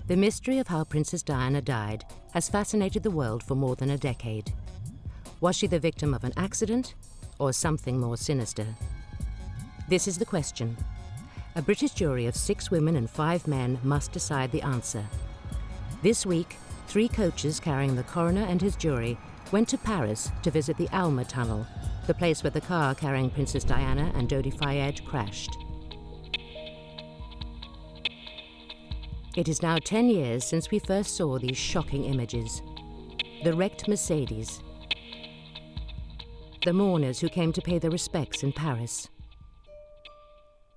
The mystery of how Princess Diana died has fascinated the world for more than a decade. Was she the victim of an accident or something more sinister? This is the question. A British jury of 6 women and 5 men must decide the answer. This week, 3 coaches carrying the coroner and his jury went to Paris to visit the Alma Tunnel, the place where the car carrying Princess Diana and Dodi Fayed crashed. It is now 10 years since we first saw these shocking images. The wrecked Mercedes. The mourners who came to pay their respects in Paris.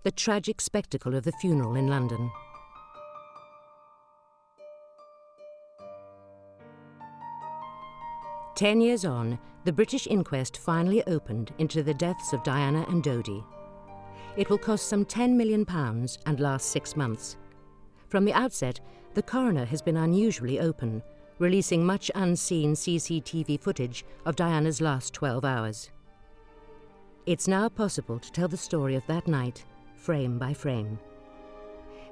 The tragic spectacle of the funeral in London. Ten years on, the British inquest finally opened into the deaths of Diana and Dodi. It will cost some £10 million and last 6 months. From the outset, the coroner has been unusually open, releasing much unseen CCTV footage of Diana's last 12 hours. It's now possible to tell the story of that night, frame by frame.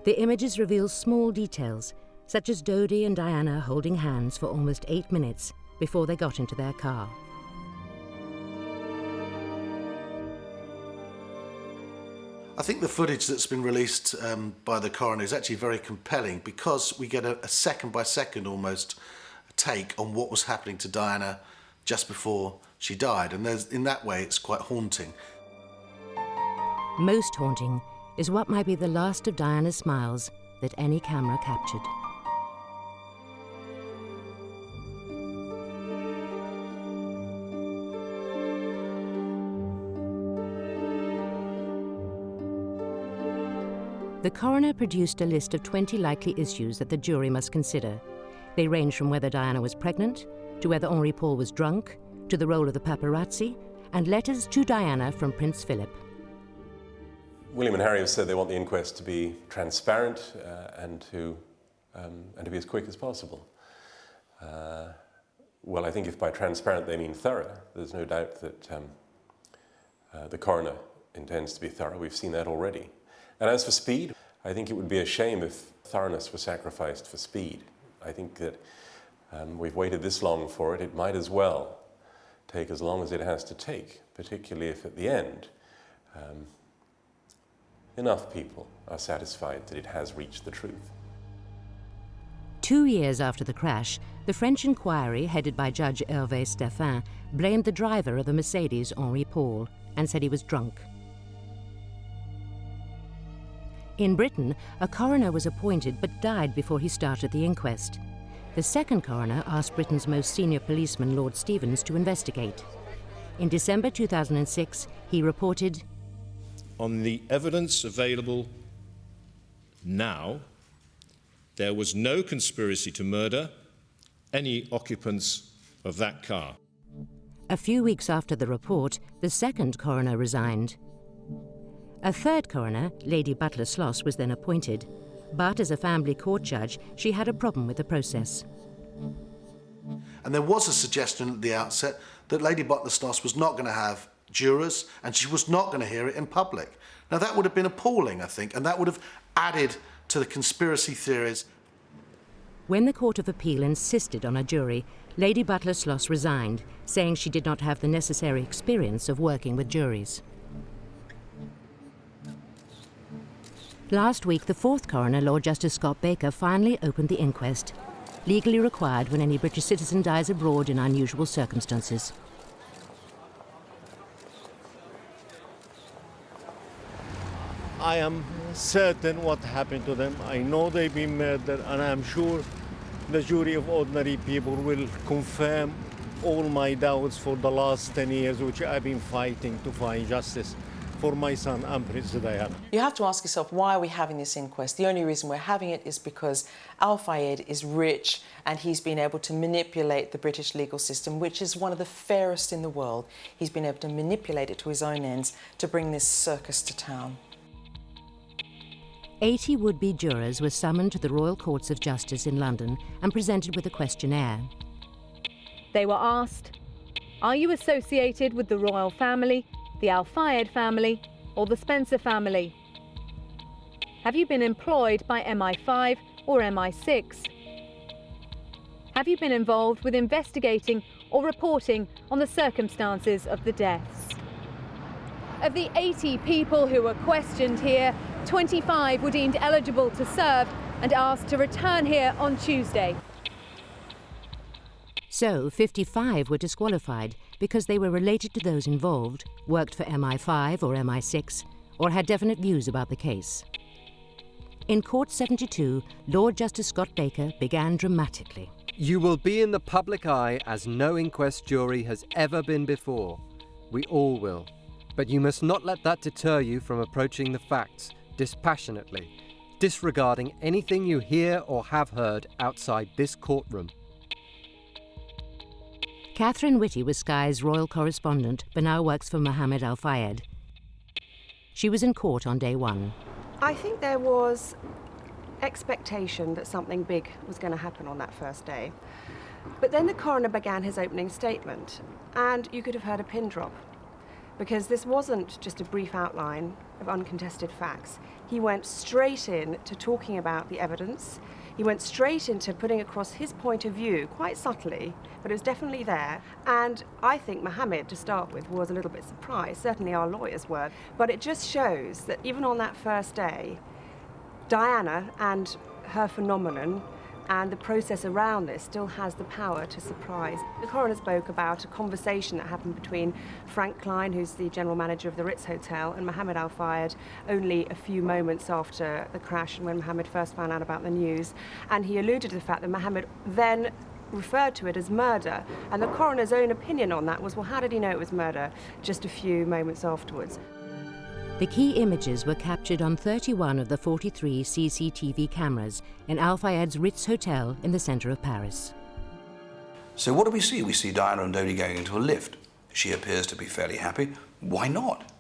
The images reveal small details, such as Dodi and Diana holding hands for almost 8 minutes before they got into their car. I think the footage that's been released by the coroner is actually very compelling because we get a second by second almost take on what was happening to Diana just before she died, and in that way it's quite haunting. Most haunting is what might be the last of Diana's smiles that any camera captured. The coroner produced a list of 20 likely issues that the jury must consider. They range from whether Diana was pregnant, to whether Henri Paul was drunk, to the role of the paparazzi, and letters to Diana from Prince Philip. William and Harry have said they want the inquest to be transparent and to be as quick as possible. Well, I think if by transparent they mean thorough, there's no doubt that the coroner intends to be thorough. We've seen that already. And as for speed, I think it would be a shame if thoroughness was sacrificed for speed. I think that we've waited this long for it. It might as well take as long as it has to take, particularly if at the end enough people are satisfied that it has reached the truth. 2 years after the crash, the French inquiry, headed by Judge Hervé Stéphan, blamed the driver of the Mercedes, Henri Paul, and said he was drunk. In Britain, a coroner was appointed but died before he started the inquest. The second coroner asked Britain's most senior policeman, Lord Stevens, to investigate. In December 2006, he reported, "On the evidence available now, there was no conspiracy to murder any occupants of that car." A few weeks after the report, the second coroner resigned. A third coroner, Lady Butler Sloss, was then appointed, but as a family court judge, she had a problem with the process. And there was a suggestion at the outset that Lady Butler Sloss was not going to have jurors and she was not going to hear it in public. Now that would have been appalling, I think, and that would have added to the conspiracy theories. When the Court of Appeal insisted on a jury, Lady Butler Sloss resigned, saying she did not have the necessary experience of working with juries. Last week, the fourth coroner, Lord Justice Scott Baker, finally opened the inquest, legally required when any British citizen dies abroad in unusual circumstances. I am certain what happened to them. I know they've been murdered, and I'm sure the jury of ordinary people will confirm all my doubts for the last 10 years, which I've been fighting to find justice for my son and Princess Diana. You have to ask yourself, why are we having this inquest? The only reason we're having it is because Al Fayed is rich and he's been able to manipulate the British legal system, which is one of the fairest in the world. He's been able to manipulate it to his own ends to bring this circus to town. 80 would-be jurors were summoned to the Royal Courts of Justice in London and presented with a questionnaire. They were asked, are you associated with the royal family, the Al Fayed family, or the Spencer family? Have you been employed by MI5 or MI6? Have you been involved with investigating or reporting on the circumstances of the deaths? Of the 80 people who were questioned here, 25 were deemed eligible to serve and asked to return here on Tuesday. So 55 were disqualified because they were related to those involved, worked for MI5 or MI6, or had definite views about the case. In Court 72, Lord Justice Scott Baker began dramatically. You will be in the public eye as no inquest jury has ever been before. We all will. But you must not let that deter you from approaching the facts dispassionately, disregarding anything you hear or have heard outside this courtroom. Catherine Whitty was Sky's royal correspondent, but now works for Mohammed Al Fayed. She was in court on day one. I think there was expectation that something big was going to happen on that first day. But then the coroner began his opening statement, and you could have heard a pin drop, because this wasn't just a brief outline of uncontested facts. He went straight in to talking about the evidence. He went straight into putting across his point of view, quite subtly, but it was definitely there. And I think Mohammed, to start with, was a little bit surprised. Certainly our lawyers were. But it just shows that even on that first day, Diana and her phenomenon and the process around this still has the power to surprise. The coroner spoke about a conversation that happened between Frank Klein, who's the general manager of the Ritz Hotel, and Mohammed Al Fayed only a few moments after the crash and when Mohammed first found out about the news. And he alluded to the fact that Mohammed then referred to it as murder. And the coroner's own opinion on that was, well, how did he know it was murder just a few moments afterwards? The key images were captured on 31 of the 43 CCTV cameras in Al Fayed's Ritz Hotel in the centre of Paris. So what do we see? We see Diana and Dodi going into a lift. She appears to be fairly happy. Why not?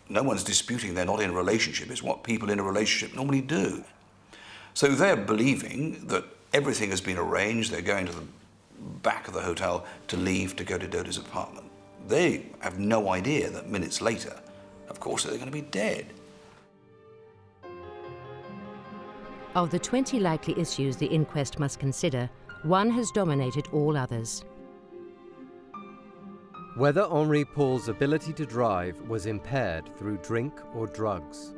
No one's disputing they're not in a relationship. It's what people in a relationship normally do. So they're believing that everything has been arranged. They're going to the back of the hotel to leave to go to Dodi's apartment. They have no idea that minutes later, of course, they're going to be dead. Of the 20 likely issues the inquest must consider, one has dominated all others. Whether Henri Paul's ability to drive was impaired through drink or drugs.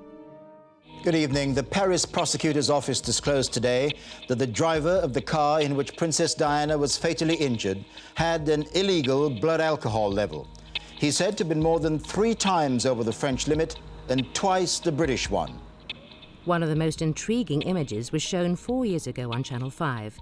Good evening. The Paris prosecutor's office disclosed today that the driver of the car in which Princess Diana was fatally injured had an illegal blood alcohol level. He's said to have been more than 3 times over the French limit and twice the British one. One of the most intriguing images was shown 4 years ago on Channel 5.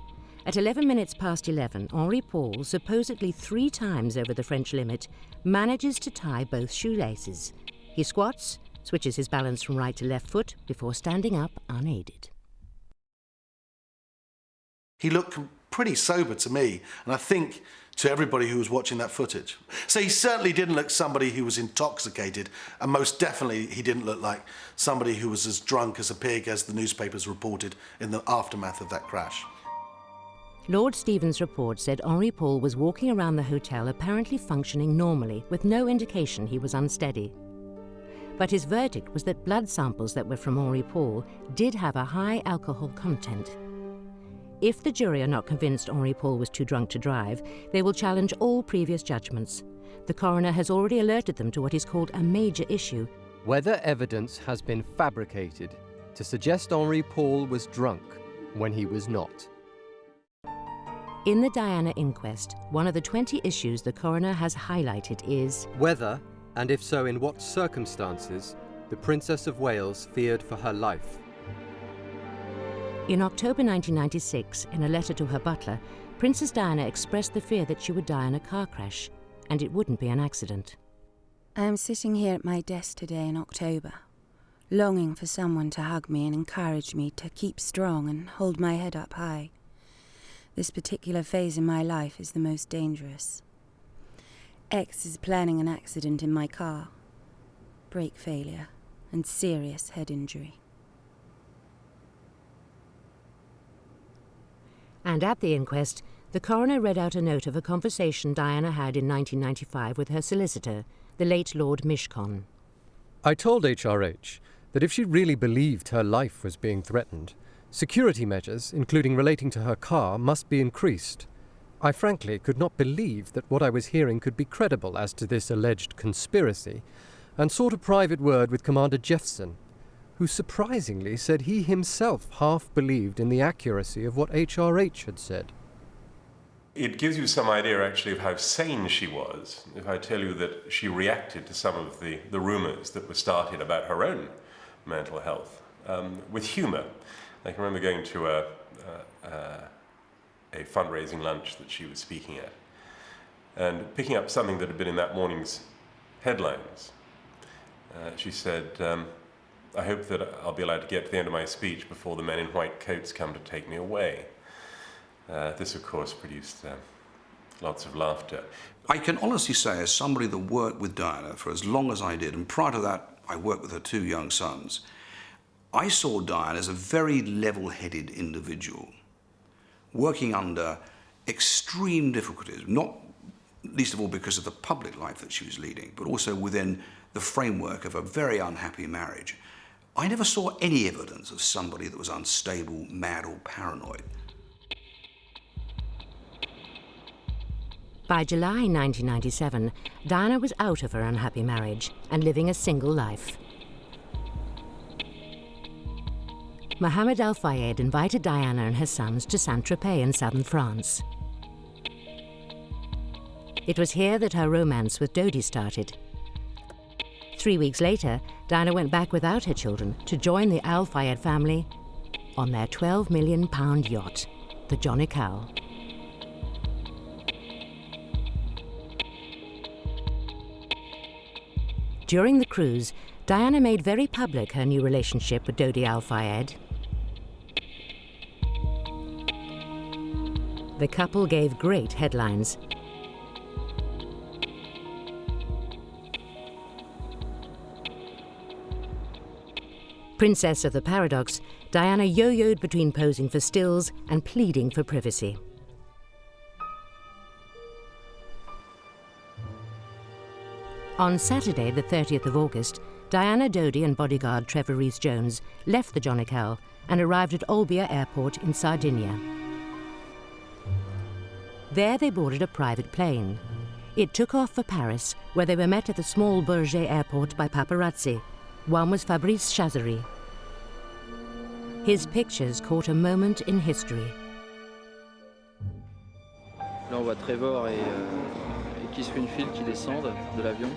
At 11 minutes past 11, Henri Paul, supposedly 3 times over the French limit, manages to tie both shoelaces. He squats, switches his balance from right to left foot before standing up unaided. He looked pretty sober to me, and I think to everybody who was watching that footage. So he certainly didn't look somebody who was intoxicated, and most definitely he didn't look like somebody who was as drunk as a pig as the newspapers reported in the aftermath of that crash. Lord Stevens' report said Henri Paul was walking around the hotel apparently functioning normally, with no indication he was unsteady. But his verdict was that blood samples that were from Henri Paul did have a high alcohol content. If the jury are not convinced Henri Paul was too drunk to drive, they will challenge all previous judgments. The coroner has already alerted them to what is called a major issue. Whether evidence has been fabricated to suggest Henri Paul was drunk when he was not. In the Diana inquest, one of the 20 issues the coroner has highlighted is whether, and if so in what circumstances, the Princess of Wales feared for her life. In October 1996, in a letter to her butler, Princess Diana expressed the fear that she would die in a car crash, and it wouldn't be an accident. I am sitting here at my desk today in October, longing for someone to hug me and encourage me to keep strong and hold my head up high. This particular phase in my life is the most dangerous. X is planning an accident in my car, brake failure, and serious head injury. And at the inquest, the coroner read out a note of a conversation Diana had in 1995 with her solicitor, the late Lord Mishcon. I told HRH that if she really believed her life was being threatened, Security measures, including relating to her car, must be increased. I frankly could not believe that what I was hearing could be credible as to this alleged conspiracy, and sought a private word with Commander Jeffson, who surprisingly said he himself half believed in the accuracy of what HRH had said. It gives you some idea, actually, of how sane she was, if I tell you that she reacted to some of the rumours that were started about her own mental health with humour. I can remember going to a fundraising lunch that she was speaking at and picking up something that had been in that morning's headlines. She said, I hope that I'll be allowed to get to the end of my speech before the men in white coats come to take me away. This, of course, produced lots of laughter. I can honestly say, as somebody that worked with Diana for as long as I did, and prior to that, I worked with her 2 young sons, I saw Diana as a very level-headed individual, working under extreme difficulties, not least of all because of the public life that she was leading, but also within the framework of a very unhappy marriage. I never saw any evidence of somebody that was unstable, mad, or paranoid. By July 1997, Diana was out of her unhappy marriage and living a single life. Mohammed Al Fayed invited Diana and her sons to Saint-Tropez in southern France. It was here that her romance with Dodi started. 3 weeks later, Diana went back without her children to join the Al Fayed family on their £12 million yacht, the Jonikal. During the cruise, Diana made very public her new relationship with Dodi Al Fayed. The couple gave great headlines. Princess of the Paradox, Diana yo-yoed between posing for stills and pleading for privacy. On Saturday, the 30th of August, Diana, Dodi and bodyguard Trevor Rees-Jones left the Jonikal and arrived at Olbia Airport in Sardinia. There they boarded a private plane. It took off for Paris, where they were met at the small Bourget airport by paparazzi. One was Fabrice Chazery. His pictures caught a moment in history. Là, on voit Trevor et Keith Winfield qui descendent de l'avion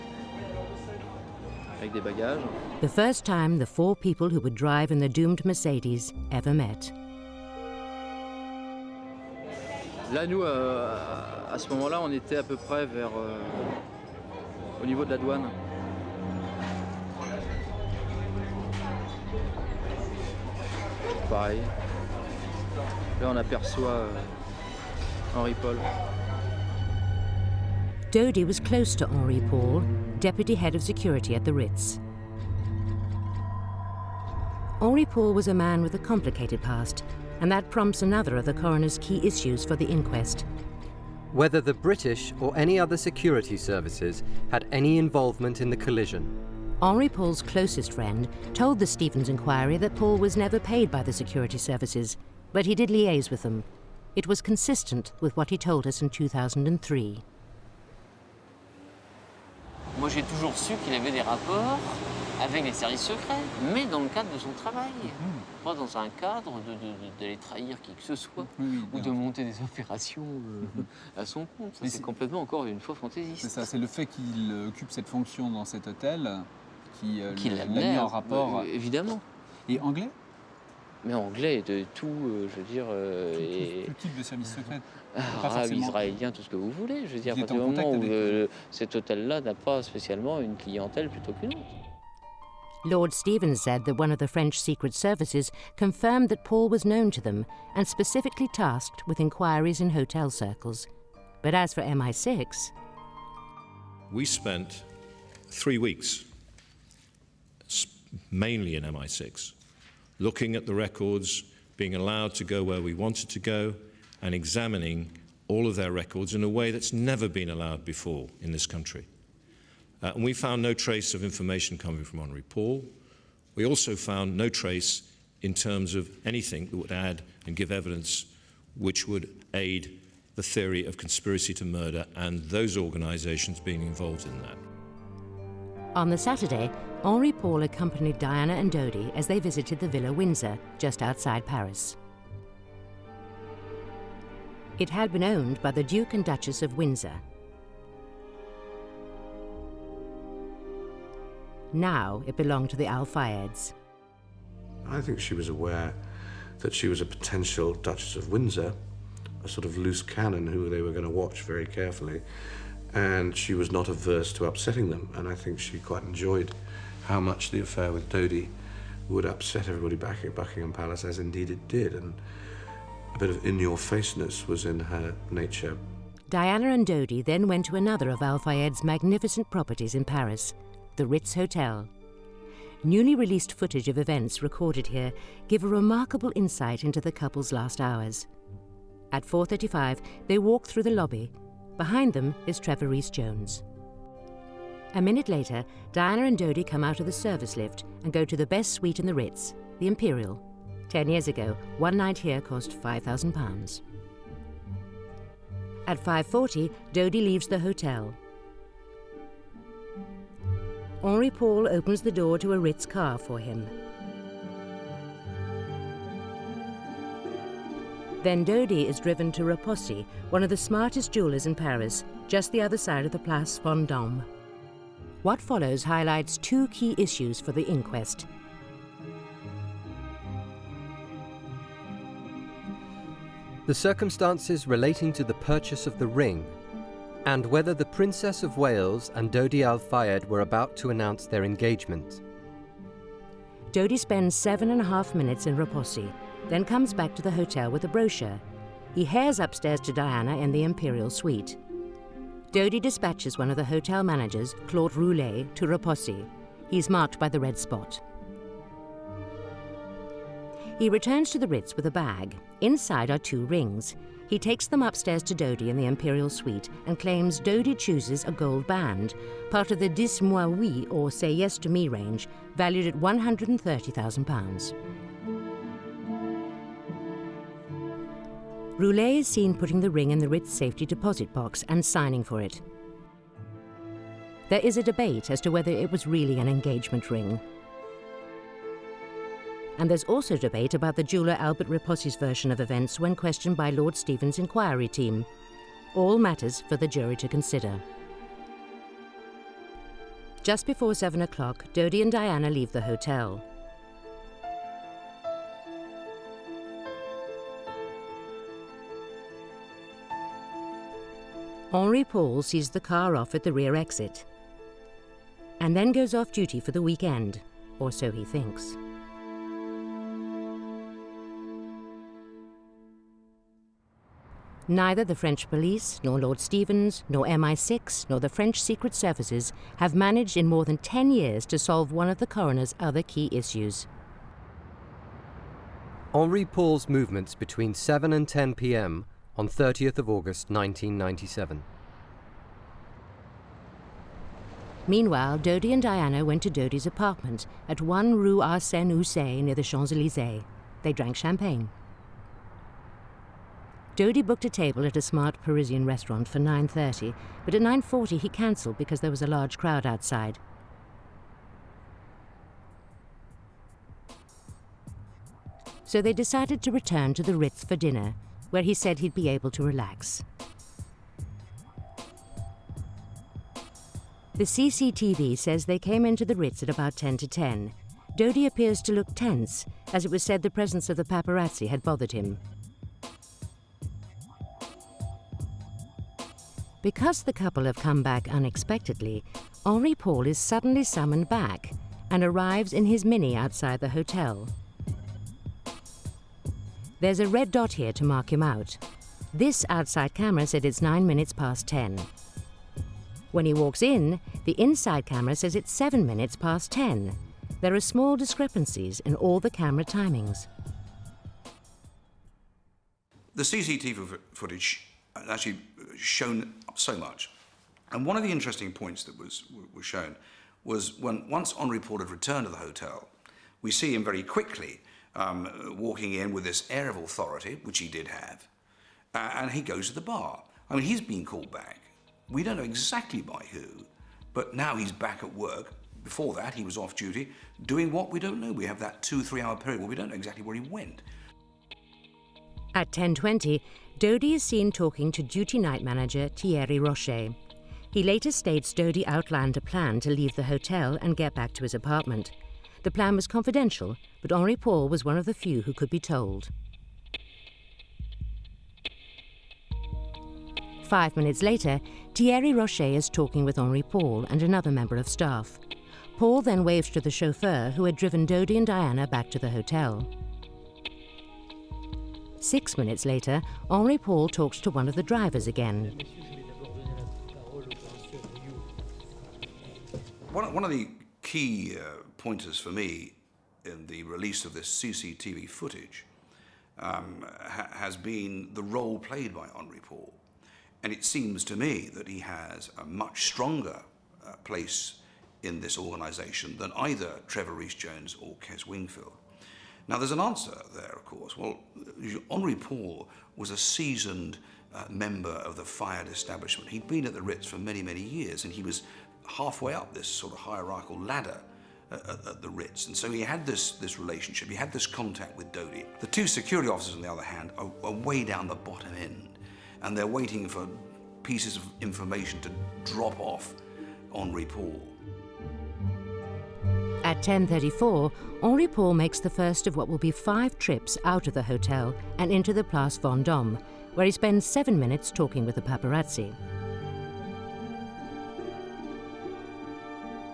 avec des bagages. The first time the 4 people who would drive in the doomed Mercedes ever met. Là, nous, à ce moment-là, on était à peu près vers au niveau de la douane. Pareil. Là, on aperçoit Henri Paul. Dodi was close to Henri Paul, deputy head of security at the Ritz. Henri Paul was a man with a complicated past, and that prompts another of the coroner's key issues for the inquest. Whether the British or any other security services had any involvement in the collision. Henri Paul's closest friend told the Stevens inquiry that Paul was never paid by the security services, but he did liaise with them. It was consistent with what he told us in 2003. Moi, j'ai toujours su qu'il avait des rapports avec les services secrets, mais dans le cadre de son travail. Pas dans un cadre d'aller trahir qui que ce soit, ou de monter des opérations à son compte. Ça, c'est complètement, encore une fois, fantaisiste. C'est ça, c'est le fait qu'il occupe cette fonction dans cet hôtel qui l'a mis en rapport. Évidemment. Et anglais? Mais anglais, de tout, je veux dire... Tout type de service secret. Arabe, israélien, tout ce que vous voulez. Je veux dire, à partir du moment où cet hôtel-là n'a pas spécialement une clientèle plutôt qu'une autre. Lord Stevens said that one of the French Secret Services confirmed that Paul was known to them and specifically tasked with inquiries in hotel circles. But as for MI6... We spent 3 weeks, mainly in MI6, looking at the records, being allowed to go where we wanted to go, and examining all of their records in a way that's never been allowed before in this country. And we found no trace of information coming from Henri Paul. We also found no trace in terms of anything that would add and give evidence which would aid the theory of conspiracy to murder and those organisations being involved in that. On the Saturday, Henri Paul accompanied Diana and Dodi as they visited the Villa Windsor, just outside Paris. It had been owned by the Duke and Duchess of Windsor. Now it belonged to the Al Fayeds. I think she was aware that she was a potential Duchess of Windsor, a sort of loose cannon who they were going to watch very carefully, and she was not averse to upsetting them, and I think she quite enjoyed how much the affair with Dodi would upset everybody back at Buckingham Palace, as indeed it did, and a bit of in-your-faceness was in her nature. Diana and Dodi then went to another of Al Fayed's magnificent properties in Paris, the Ritz Hotel. Newly released footage of events recorded here give a remarkable insight into the couple's last hours. At 4:35, they walk through the lobby. Behind them is Trevor Rees-Jones. A minute later, Diana and Dodi come out of the service lift and go to the best suite in the Ritz, the Imperial. 10 years ago, one night here cost £5,000. At 5:40, Dodi leaves the hotel. Henri Paul opens the door to a Ritz car for him. Then Dodi is driven to Repossi, one of the smartest jewellers in Paris, just the other side of the Place Vendôme. What follows highlights two key issues for the inquest. The circumstances relating to the purchase of the ring, and whether the Princess of Wales and Dodi Al Fayed were about to announce their engagement. Dodi spends 7.5 minutes in Repossi, then comes back to the hotel with a brochure. He hares upstairs to Diana in the Imperial suite. Dodi dispatches one of the hotel managers, Claude Roulet, to Repossi. He's marked by the red spot. He returns to the Ritz with a bag. Inside are 2 rings. He takes them upstairs to Dodi in the Imperial suite and claims Dodi chooses a gold band, part of the Dis-moi oui or Say Yes to Me range, valued at £130,000. Roulet is seen putting the ring in the Ritz safety deposit box and signing for it. There is a debate as to whether it was really an engagement ring. And there's also debate about the jeweller Albert Repossi's version of events when questioned by Lord Stephen's inquiry team. All matters for the jury to consider. Just before 7 o'clock, Dodi and Diana leave the hotel. Henri Paul sees the car off at the rear exit, and then goes off duty for the weekend, or so he thinks. Neither the French police, nor Lord Stevens, nor MI6, nor the French Secret Services have managed in more than 10 years to solve one of the coroner's other key issues. Henri Paul's movements between 7 and 10 p.m. on 30th of August 1997. Meanwhile, Dodi and Diana went to Dodi's apartment at 1 Rue Arsène Houssaye near the Champs-Élysées. They drank champagne. Dodi booked a table at a smart Parisian restaurant for 9:30, but at 9:40 he cancelled because there was a large crowd outside. So they decided to return to the Ritz for dinner, where he said he'd be able to relax. The CCTV says they came into the Ritz at about 10 to 10. Dodi appears to look tense, as it was said the presence of the paparazzi had bothered him. Because the couple have come back unexpectedly, Henri Paul is suddenly summoned back and arrives in his Mini outside the hotel. There's a red dot here to mark him out. This outside camera said it's 9 minutes past 10. When he walks in, the inside camera says it's 7 minutes past 10. There are small discrepancies in all the camera timings. The CCTV footage actually shown so much. And one of the interesting points that was shown was once Henri Paul had returned to the hotel, we see him very quickly walking in with this air of authority, which he did have, and he goes to the bar. I mean, he's been called back. We don't know exactly by who, but now he's back at work. Before that, he was off duty, doing what we don't know. We have that 2-3 hour period where we don't know exactly where he went. At 10:20, Dodi is seen talking to duty night manager Thierry Rocher. He later states Dodi outlined a plan to leave the hotel and get back to his apartment. The plan was confidential, but Henri Paul was one of the few who could be told. 5 minutes later, Thierry Rocher is talking with Henri Paul and another member of staff. Paul then waves to the chauffeur who had driven Dodi and Diana back to the hotel. 6 minutes later, Henri Paul talks to one of the drivers again. One of the key pointers for me in the release of this CCTV footage has been the role played by Henri Paul. And it seems to me that he has a much stronger place in this organisation than either Trevor Rees-Jones or Kes Wingfield. Now, there's an answer there, of course. Well, Henri Paul was a seasoned member of the Fayed establishment. He'd been at the Ritz for many, many years, and he was halfway up this sort of hierarchical ladder at the Ritz. And so he had this relationship, he had this contact with Dodi. The two security officers, on the other hand, are way down the bottom end, and they're waiting for pieces of information to drop off Henri Paul. At 10:34, Henri Paul makes the first of what will be 5 trips out of the hotel and into the Place Vendôme, where he spends 7 minutes talking with the paparazzi.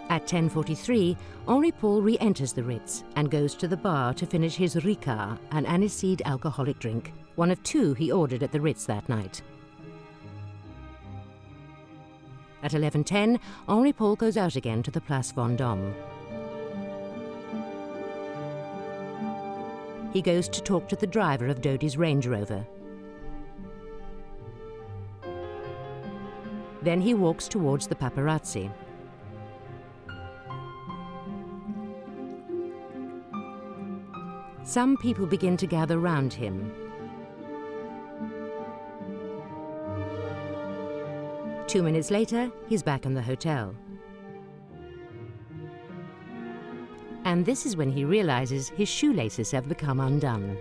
At 10:43, Henri Paul re-enters the Ritz and goes to the bar to finish his Ricard, an aniseed alcoholic drink, one of 2 he ordered at the Ritz that night. At 11:10, Henri Paul goes out again to the Place Vendôme. He goes to talk to the driver of Dodi's Range Rover. Then he walks towards the paparazzi. Some people begin to gather round him. 2 minutes later, he's back in the hotel. And this is when he realizes his shoelaces have become undone.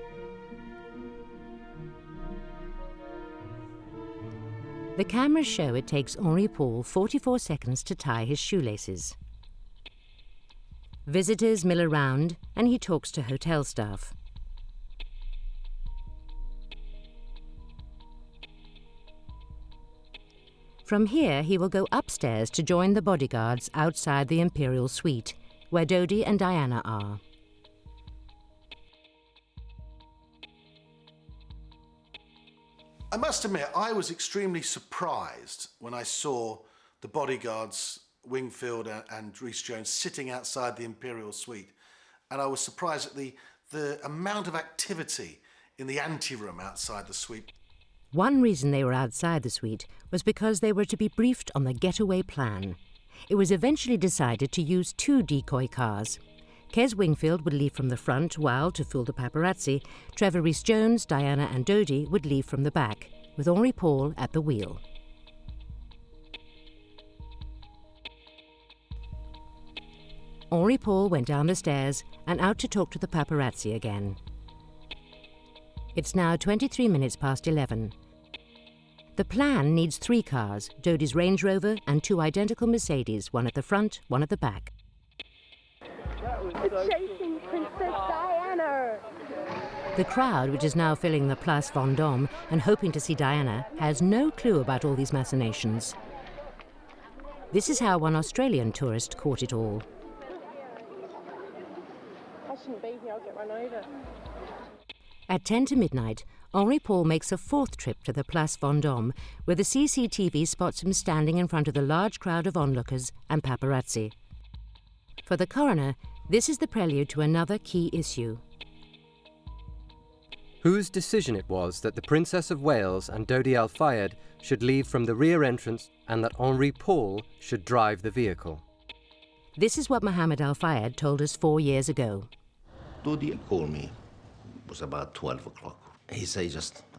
The cameras show it takes Henri Paul 44 seconds to tie his shoelaces. Visitors mill around, and he talks to hotel staff. From here, he will go upstairs to join the bodyguards outside the Imperial Suite, where Dodi and Diana are. I must admit, I was extremely surprised when I saw the bodyguards, Wingfield and Rees-Jones, sitting outside the Imperial Suite. And I was surprised at the amount of activity in the anteroom outside the suite. One reason they were outside the suite was because they were to be briefed on the getaway plan. It was eventually decided to use 2 decoy cars. Kes Wingfield would leave from the front while, to fool the paparazzi, Trevor Rees-Jones, Diana and Dodi would leave from the back, with Henri Paul at the wheel. Henri Paul went down the stairs and out to talk to the paparazzi again. It's now 23 minutes past 11. The plan needs 3 cars, Dodi's Range Rover and 2 identical Mercedes, one at the front, one at the back. Chasing Princess Diana! The crowd, which is now filling the Place Vendôme and hoping to see Diana, has no clue about all these machinations. This is how one Australian tourist caught it all. I shouldn't be here, I'll get run over. At 10 to midnight, Henri Paul makes a 4th trip to the Place Vendôme, where the CCTV spots him standing in front of the large crowd of onlookers and paparazzi. For the coroner, this is the prelude to another key issue. Whose decision it was that the Princess of Wales and Dodi Al Fayed should leave from the rear entrance and that Henri Paul should drive the vehicle. This is what Mohammed Al Fayed told us 4 years ago. Dodi called me was about 12 o'clock. He said,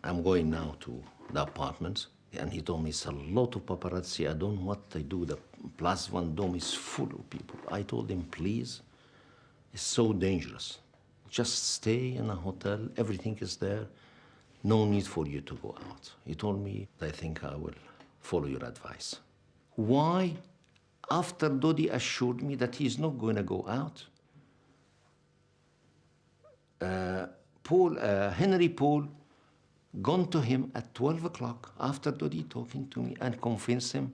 I'm going now to the apartment. And he told me, it's a lot of paparazzi. I don't know what they do. The Place Vendôme is full of people. I told him, please, it's so dangerous. Just stay in a hotel. Everything is there. No need for you to go out. He told me, I think I will follow your advice. Why? After Dodi assured me that he's not going to go out. Henry Paul gone to him at 12 o'clock after Dodi talking to me and convinced him,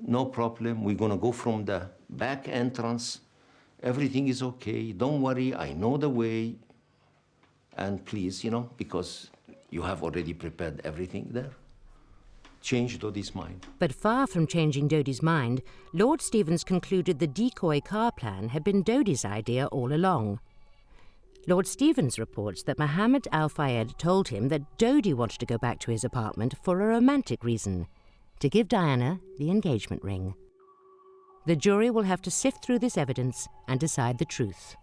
no problem, we're going to go from the back entrance. Everything is okay. Don't worry, I know the way. And please, because you have already prepared everything there. Change Dodi's mind. But far from changing Dodi's mind, Lord Stevens concluded the decoy car plan had been Dodi's idea all along. Lord Stevens reports that Mohammed Al Fayed told him that Dodi wanted to go back to his apartment for a romantic reason, to give Diana the engagement ring. The jury will have to sift through this evidence and decide the truth.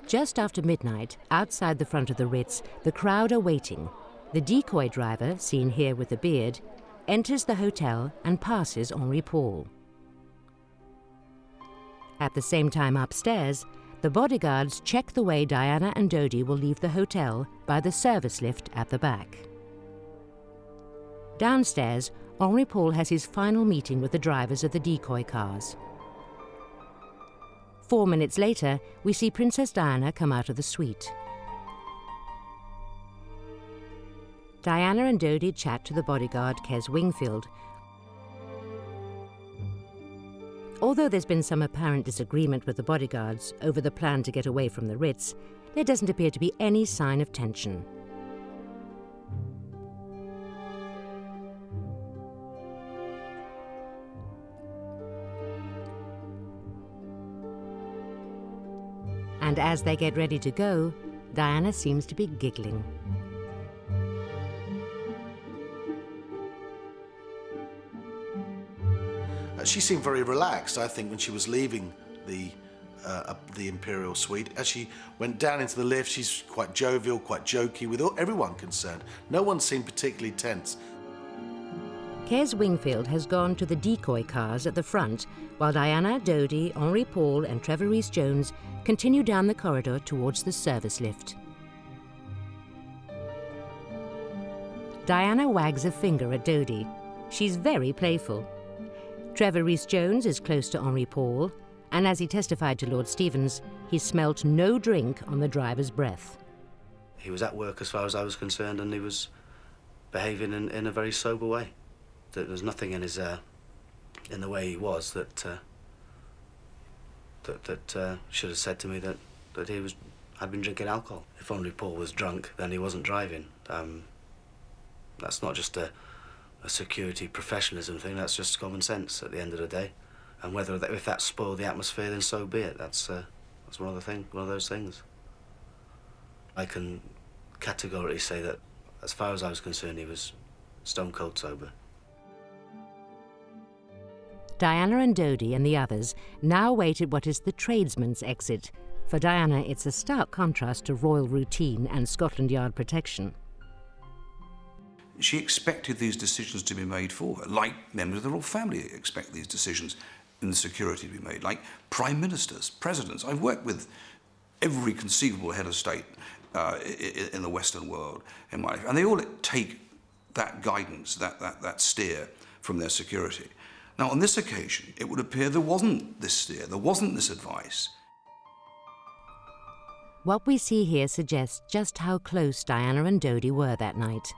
Just after midnight, outside the front of the Ritz, the crowd are waiting. The decoy driver, seen here with the beard, enters the hotel and passes Henri Paul. At the same time upstairs, the bodyguards check the way Diana and Dodi will leave the hotel by the service lift at the back. Downstairs, Henri Paul has his final meeting with the drivers of the decoy cars. 4 minutes later, we see Princess Diana come out of the suite. Diana and Dodi chat to the bodyguard, Kes Wingfield. Although there's been some apparent disagreement with the bodyguards over the plan to get away from the Ritz, there doesn't appear to be any sign of tension. And as they get ready to go, Diana seems to be giggling. She seemed very relaxed, I think, when she was leaving the Imperial Suite. As she went down into the lift, she's quite jovial, quite jokey with everyone concerned. No one seemed particularly tense. Kes Wingfield has gone to the decoy cars at the front, while Diana, Dodi, Henri Paul and Trevor Rhys-Jones continue down the corridor towards the service lift. Diana wags a finger at Dodi. She's very playful. Trevor Rhys-Jones is close to Henri Paul, and as he testified to Lord Stevens, he smelt no drink on the driver's breath. He was at work as far as I was concerned, and he was behaving in a very sober way. There was nothing in his in the way he was that should have said to me that he had been drinking alcohol. If Henri Paul was drunk, then he wasn't driving. That's not just a security professionalism thing. That's just common sense at the end of the day. And if that spoiled the atmosphere, then so be it. That's one of those things. I can categorically say that, as far as I was concerned, he was stone cold sober. Diana and Dodi and the others now wait at what is the tradesman's exit. For Diana, it's a stark contrast to royal routine and Scotland Yard protection. She expected these decisions to be made for her, like members of the royal family expect these decisions in the security to be made, like prime ministers, presidents. I've worked with every conceivable head of state in the Western world in my life, and they all take that guidance, that steer from their security. Now, on this occasion, it would appear there wasn't this steer, there wasn't this advice. What we see here suggests just how close Diana and Dodi were that night.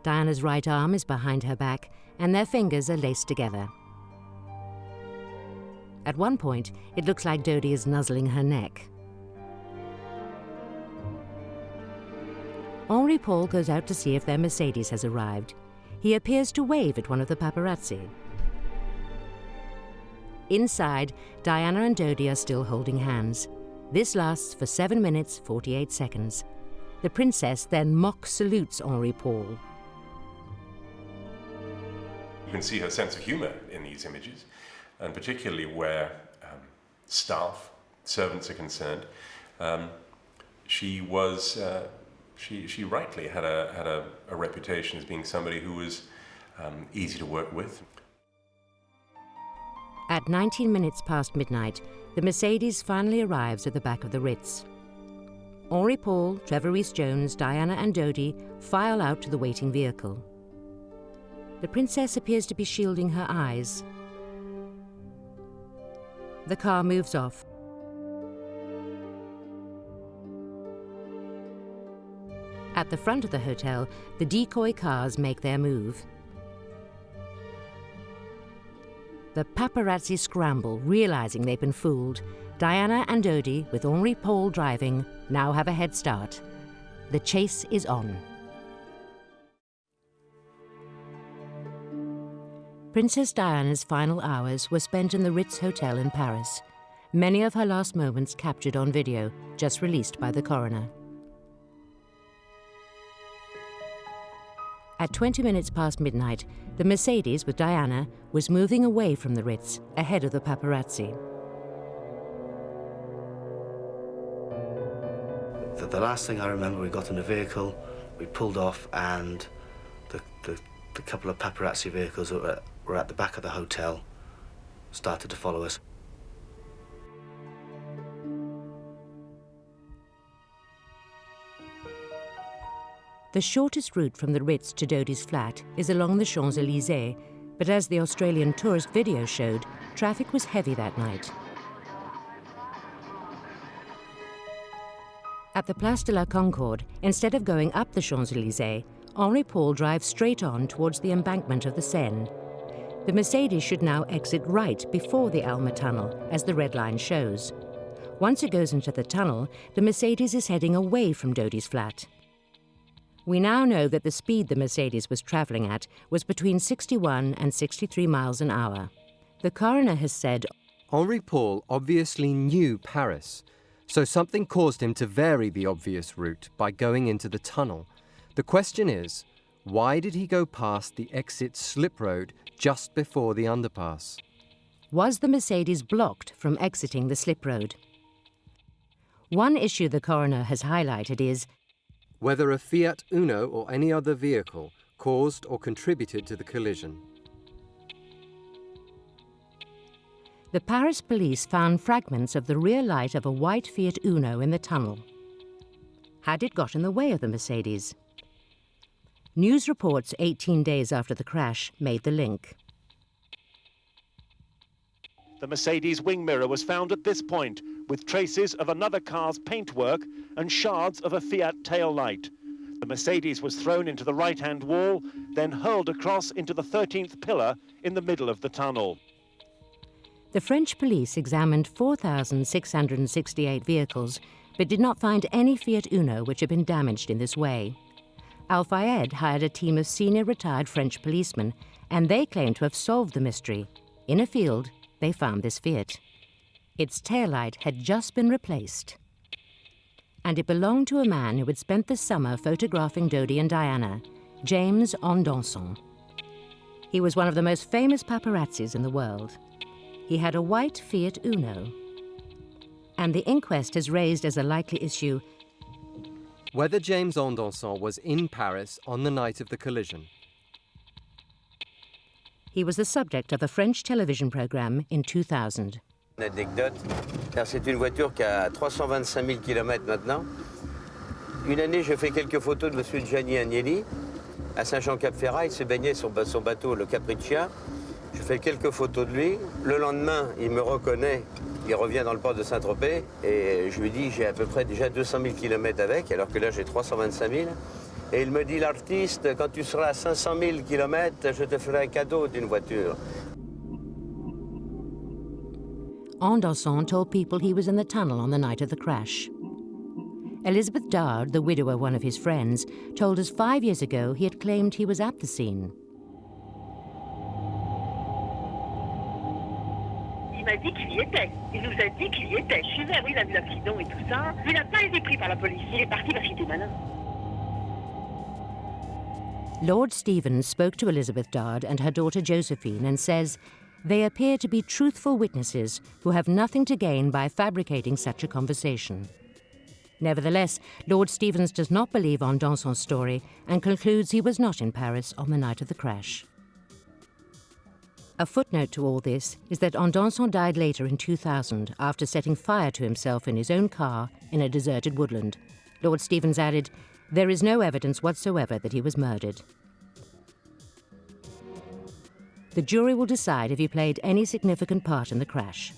Diana's right arm is behind her back, and their fingers are laced together. At one point, it looks like Dodi is nuzzling her neck. Henri Paul goes out to see if their Mercedes has arrived. He appears to wave at one of the paparazzi. Inside, Diana and Dodi are still holding hands. This lasts for 7 minutes, 48 seconds. The princess then mock salutes Henri Paul. can see her sense of humor in these images, and particularly where staff, servants are concerned. She rightly had a reputation as being somebody who was easy to work with. At 19 minutes past midnight, the Mercedes finally arrives at the back of the Ritz. Henri Paul, Trevor Rhys-Jones, Diana and Dodi file out to the waiting vehicle. The princess appears to be shielding her eyes. The car moves off. At the front of the hotel, the decoy cars make their move. The paparazzi scramble, realizing they've been fooled. Diana and Dodi, with Henri Paul driving, now have a head start. The chase is on. Princess Diana's final hours were spent in the Ritz Hotel in Paris. Many of her last moments captured on video, just released by the coroner. At 20 minutes past midnight, the Mercedes with Diana was moving away from the Ritz, ahead of the paparazzi. The last thing I remember, we got in a vehicle, we pulled off, and the couple of paparazzi vehicles that were at the back of the hotel started to follow us. The shortest route from the Ritz to Dodi's flat is along the Champs-Élysées, but as the Australian tourist video showed, traffic was heavy that night. At the Place de la Concorde, instead of going up the Champs-Élysées, Henri Paul drives straight on towards the embankment of the Seine. The Mercedes should now exit right before the Alma Tunnel, as the red line shows. Once it goes into the tunnel, the Mercedes is heading away from Dodi's flat. We now know that the speed the Mercedes was travelling at was between 61 and 63 miles an hour. The coroner has said Henri Paul obviously knew Paris, so something caused him to vary the obvious route by going into the tunnel. The question is, why did he go past the exit slip road just before the underpass? Was the Mercedes blocked from exiting the slip road? One issue the coroner has highlighted is whether a Fiat Uno or any other vehicle caused or contributed to the collision. The Paris police found fragments of the rear light of a white Fiat Uno in the tunnel. Had it got in the way of the Mercedes? News reports 18 days after the crash made the link. The Mercedes wing mirror was found at this point, with traces of another car's paintwork and shards of a Fiat tail light. The Mercedes was thrown into the right-hand wall, then hurled across into the 13th pillar in the middle of the tunnel. The French police examined 4,668 vehicles, but did not find any Fiat Uno which had been damaged in this way. Al-Fayed hired a team of senior retired French policemen, and they claimed to have solved the mystery. In a field, they found this Fiat. Its taillight had just been replaced. And it belonged to a man who had spent the summer photographing Dodi and Diana, James Ondanson. He was one of the most famous paparazzis in the world. He had a white Fiat Uno. And the inquest has raised as a likely issue whether James Ondanson was in Paris on the night of the collision. He was the subject of a French television program in 2000. Une anecdote, car c'est une voiture qui a 325 000 km maintenant. Une année, je fais quelques photos de M. Gianni Agnelli à Saint-Jean-Cap-Ferrat. Il se baignait sur son bateau, le Capriccia. Je fais quelques photos de lui. Le lendemain, il me reconnaît. Il revient dans le port de Saint-Tropez. Et je lui dis, j'ai à peu près déjà 200 000 km avec, alors que là, j'ai 325 000. Et il me dit, l'artiste, quand tu seras à 500 000 km, je te ferai un cadeau d'une voiture. Ondanson told people he was in the tunnel on the night of the crash. Elizabeth Dard, the widow of one of his friends, told us 5 years ago he had claimed he was at the scene. Il m'a dit qu'il y était. Il nous a dit qu'il y était. Je suis vert, oui, il a vu l'accident et tout ça. Mais il n'a pas été pris par la police. Il est parti parce qu'il était malin. Lord Stevens spoke to Elizabeth Dard and her daughter Josephine and says, "They appear to be truthful witnesses who have nothing to gain by fabricating such a conversation." Nevertheless, Lord Stevens does not believe Andonson's story and concludes he was not in Paris on the night of the crash. A footnote to all this is that Andonson died later in 2000 after setting fire to himself in his own car in a deserted woodland. Lord Stevens added, "There is no evidence whatsoever that he was murdered." The jury will decide if he played any significant part in the crash.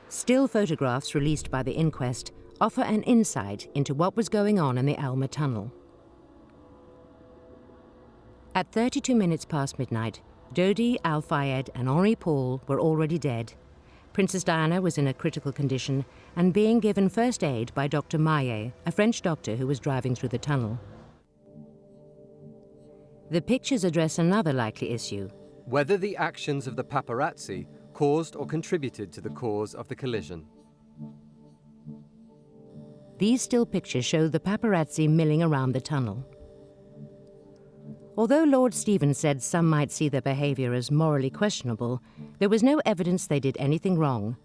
Still photographs released by the inquest offer an insight into what was going on in the Alma tunnel. At 32 minutes past midnight, Dodi, Al-Fayed and Henri Paul were already dead. Princess Diana was in a critical condition and being given first aid by Dr. Maillet, a French doctor who was driving through the tunnel. The pictures address another likely issue: whether the actions of the paparazzi caused or contributed to the cause of the collision. These still pictures show the paparazzi milling around the tunnel. Although Lord Stevens said some might see their behaviour as morally questionable, there was no evidence they did anything wrong.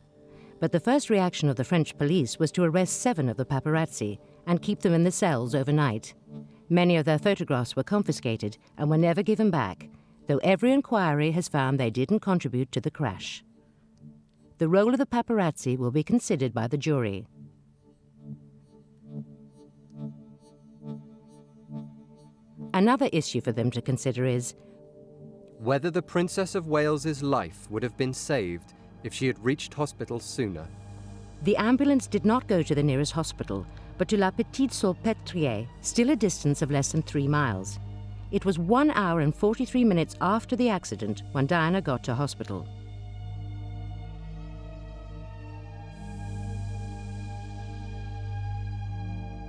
But the first reaction of the French police was to arrest 7 of the paparazzi and keep them in the cells overnight. Many of their photographs were confiscated and were never given back, though every inquiry has found they didn't contribute to the crash. The role of the paparazzi will be considered by the jury. Another issue for them to consider is whether the Princess of Wales's life would have been saved if she had reached hospital sooner. The ambulance did not go to the nearest hospital, but to La Petite-Salpêtrière, still a distance of less than 3 miles. It was 1 hour and 43 minutes after the accident when Diana got to hospital.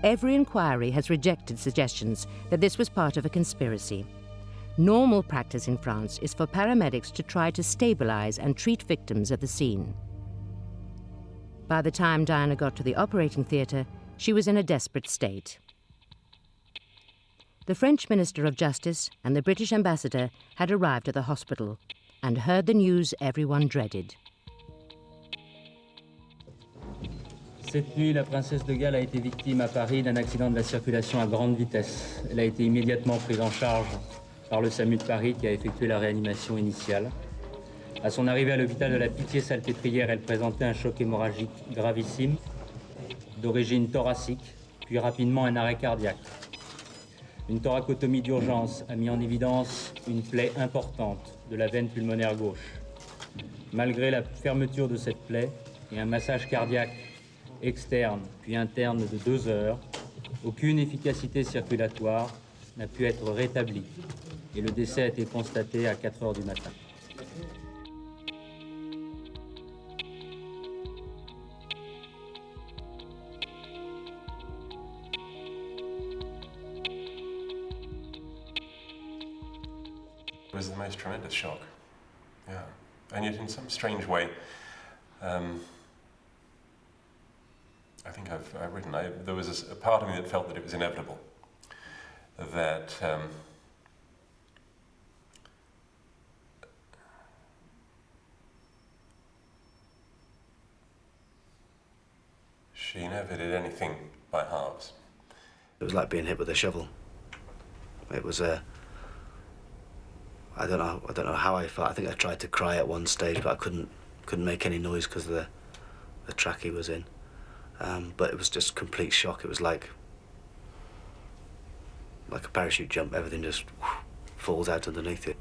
Every inquiry has rejected suggestions that this was part of a conspiracy. Normal practice in France is for paramedics to try to stabilize and treat victims at the scene. By the time Diana got to the operating theatre, she was in a desperate state. The French Minister of Justice and the British ambassador had arrived at the hospital and heard the news everyone dreaded. Cette nuit, la princesse de Galles a été victime à Paris d'un accident de la circulation à grande vitesse. Elle a été immédiatement prise en charge par le SAMU de Paris qui a effectué la réanimation initiale. À son arrivée à l'hôpital de la Pitié-Salpêtrière, elle présentait un choc hémorragique gravissime, d'origine thoracique, puis rapidement un arrêt cardiaque. Une thoracotomie d'urgence a mis en évidence une plaie importante de la veine pulmonaire gauche. Malgré la fermeture de cette plaie et un massage cardiaque externe puis interne de 2 heures, aucune efficacité circulatoire n'a pu être rétablie et le décès a été constaté à 4 heures du matin. It was the most tremendous shock, yeah. And yet in some strange way, I think I've written, there was a part of me that felt that it was inevitable, that she never did anything by halves. It was like being hit with a shovel. It was I don't know how I felt. I think I tried to cry at one stage, but I couldn't make any noise because of the track he was in. But it was just complete shock. It was like a parachute jump. Everything just falls out underneath it.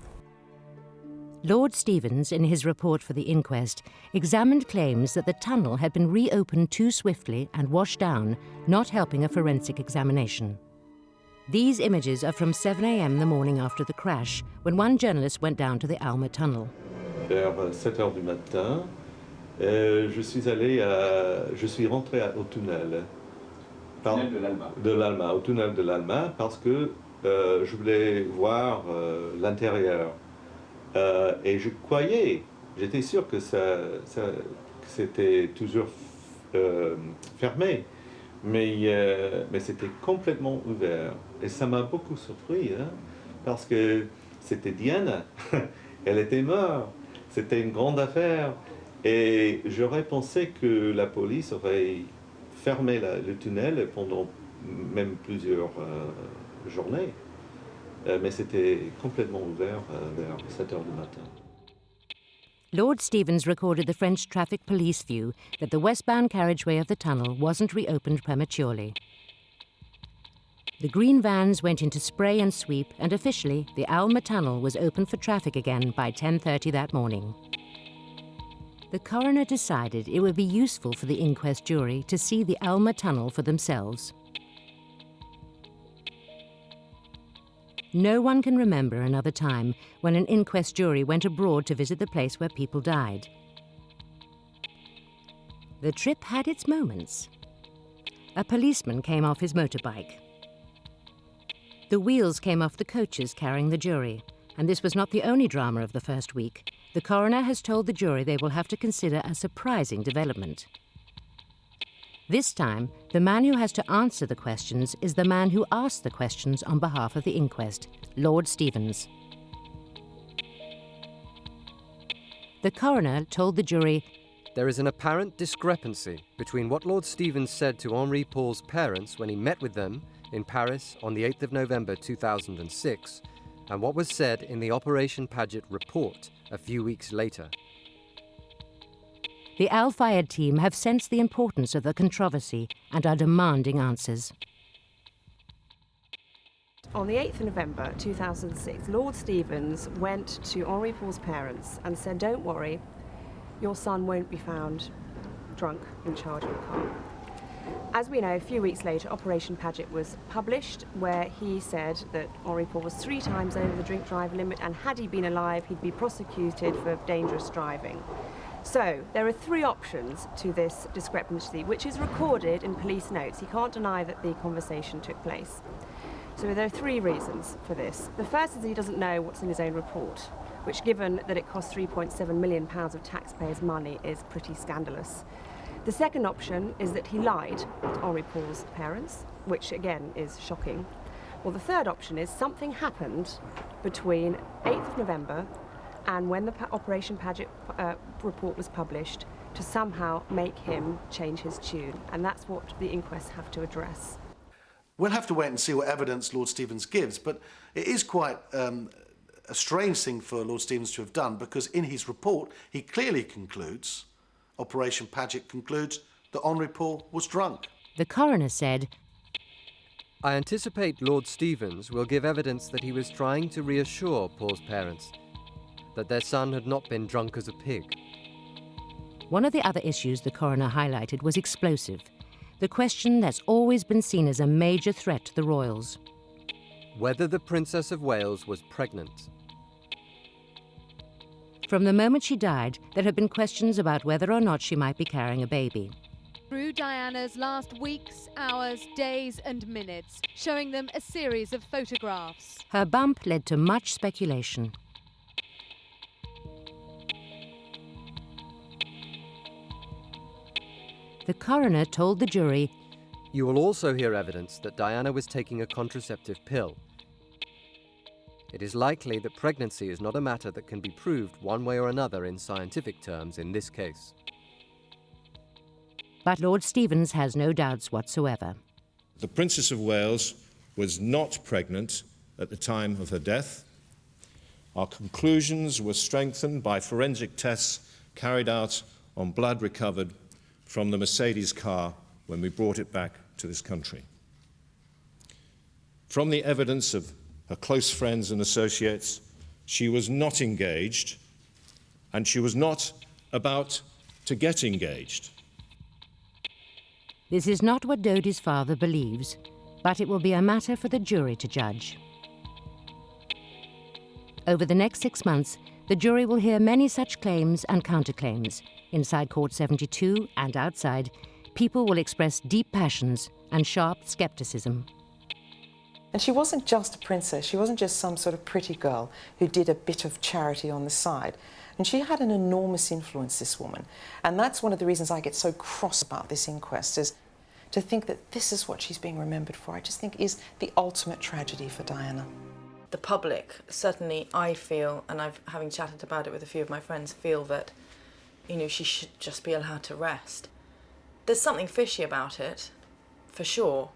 Lord Stevens, in his report for the inquest, examined claims that the tunnel had been reopened too swiftly and washed down, not helping a forensic examination. These images are from 7 a.m. the morning after the crash, when one journalist went down to the Alma tunnel. Vers 7 heures du matin, je suis rentré au tunnel. Au tunnel de l'Alma, parce que je voulais voir l'intérieur. Et je croyais, j'étais sûr que c'était toujours fermé. mais c'était complètement ouvert. Et ça m'a beaucoup surpris, hein, parce que c'était Diana, elle était morte, c'était une grande affaire. Et j'aurais pensé que la police aurait fermé le tunnel pendant même plusieurs journées. Mais c'était complètement ouvert vers 7 heures du matin. Lord Stevens recorded the French traffic police view that the westbound carriageway of the tunnel wasn't reopened prematurely. The green vans went into spray and sweep, and officially the Alma Tunnel was open for traffic again by 10:30 that morning. The coroner decided it would be useful for the inquest jury to see the Alma Tunnel for themselves. No one can remember another time when an inquest jury went abroad to visit the place where people died. The trip had its moments. A policeman came off his motorbike. The wheels came off the coaches carrying the jury, and this was not the only drama of the first week. The coroner has told the jury they will have to consider a surprising development. This time, the man who has to answer the questions is the man who asked the questions on behalf of the inquest, Lord Stevens. The coroner told the jury, "There is an apparent discrepancy between what Lord Stevens said to Henri Paul's parents when he met with them in Paris on the 8th of November 2006 and what was said in the Operation Paget report a few weeks later." The Al Fayed team have sensed the importance of the controversy and are demanding answers. On the 8th of November 2006, Lord Stevens went to Henri Paul's parents and said, "Don't worry, your son won't be found drunk in charge of a car." As we know, a few weeks later, Operation Paget was published, where he said that Henri Paul was 3 times over the drink-drive limit, and had he been alive, he'd be prosecuted for dangerous driving. So, there are 3 options to this discrepancy, which is recorded in police notes. He can't deny that the conversation took place. So there are 3 reasons for this. The first is he doesn't know what's in his own report, which, given that it cost £3.7 million of taxpayers' money, is pretty scandalous. The second option is that he lied to Henri Paul's parents, which again is shocking. Well, the third option is something happened between 8th of November and when the Operation Paget report was published to somehow make him change his tune. And that's what the inquests have to address. We'll have to wait and see what evidence Lord Stevens gives, but it is quite a strange thing for Lord Stevens to have done, because in his report he clearly concludes, Operation Paget concludes, that Henri Paul was drunk. The coroner said, "I anticipate Lord Stevens will give evidence that he was trying to reassure Paul's parents that their son had not been drunk as a pig." One of the other issues the coroner highlighted was explosive, the question that's always been seen as a major threat to the royals. Whether the Princess of Wales was pregnant. From the moment she died, there have been questions about whether or not she might be carrying a baby. Through Diana's last weeks, hours, days and minutes, showing them a series of photographs. Her bump led to much speculation. The coroner told the jury, "You will also hear evidence that Diana was taking a contraceptive pill. It is likely that pregnancy is not a matter that can be proved one way or another in scientific terms in this case." But Lord Stevens has no doubts whatsoever. The Princess of Wales was not pregnant at the time of her death. Our conclusions were strengthened by forensic tests carried out on blood recovered from the Mercedes car when we brought it back to this country. From the evidence of her close friends and associates, she was not engaged, and she was not about to get engaged. This is not what Dodi's father believes, but it will be a matter for the jury to judge. Over the next 6 months, the jury will hear many such claims and counterclaims. Inside Court 72 and outside, people will express deep passions and sharp skepticism. And she wasn't just a princess, she wasn't just some sort of pretty girl who did a bit of charity on the side. And she had an enormous influence, this woman. And that's one of the reasons I get so cross about this inquest, is to think that this is what she's being remembered for, I just think is the ultimate tragedy for Diana. The public, certainly I feel, and having chatted about it with a few of my friends, feel that, you know, she should just be allowed to rest. There's something fishy about it, for sure,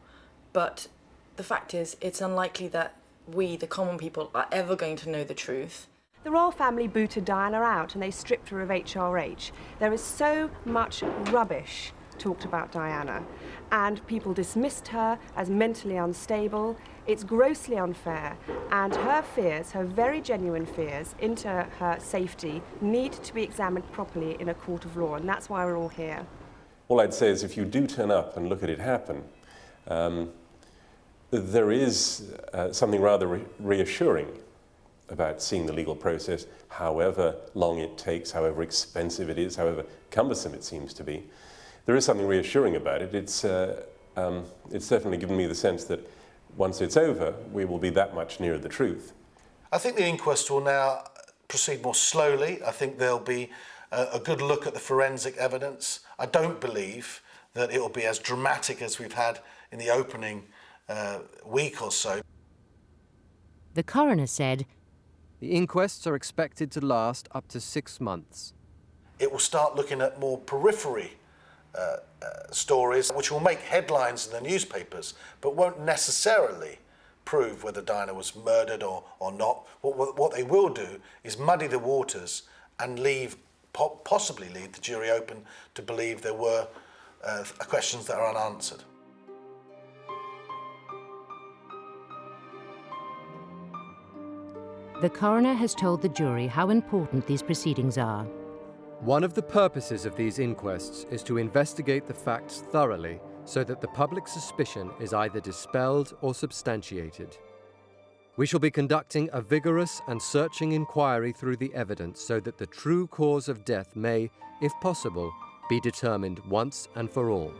but the fact is it's unlikely that we, the common people, are ever going to know the truth. The royal family booted Diana out and they stripped her of HRH. There is so much rubbish talked about Diana, and people dismissed her as mentally unstable. It's grossly unfair, and her fears, her very genuine fears into her safety, need to be examined properly in a court of law, and that's why we're all here. All I'd say is if you do turn up and look at it happen, there is something rather reassuring about seeing the legal process, however long it takes, however expensive it is, however cumbersome it seems to be. There is something reassuring about it. It's definitely given me the sense that once it's over, we will be that much nearer the truth. I think the inquest will now proceed more slowly. I think there'll be a good look at the forensic evidence. I don't believe that it will be as dramatic as we've had in the opening week or so. The coroner said, "The inquests are expected to last up to 6 months. It will start looking at more periphery stories, which will make headlines in the newspapers, but won't necessarily prove whether Diana was murdered or not. What they will do is muddy the waters and possibly leave the jury open to believe there were questions that are unanswered. The coroner has told the jury how important these proceedings are. One of the purposes of these inquests is to investigate the facts thoroughly so that the public suspicion is either dispelled or substantiated. We shall be conducting a vigorous and searching inquiry through the evidence so that the true cause of death may, if possible, be determined once and for all.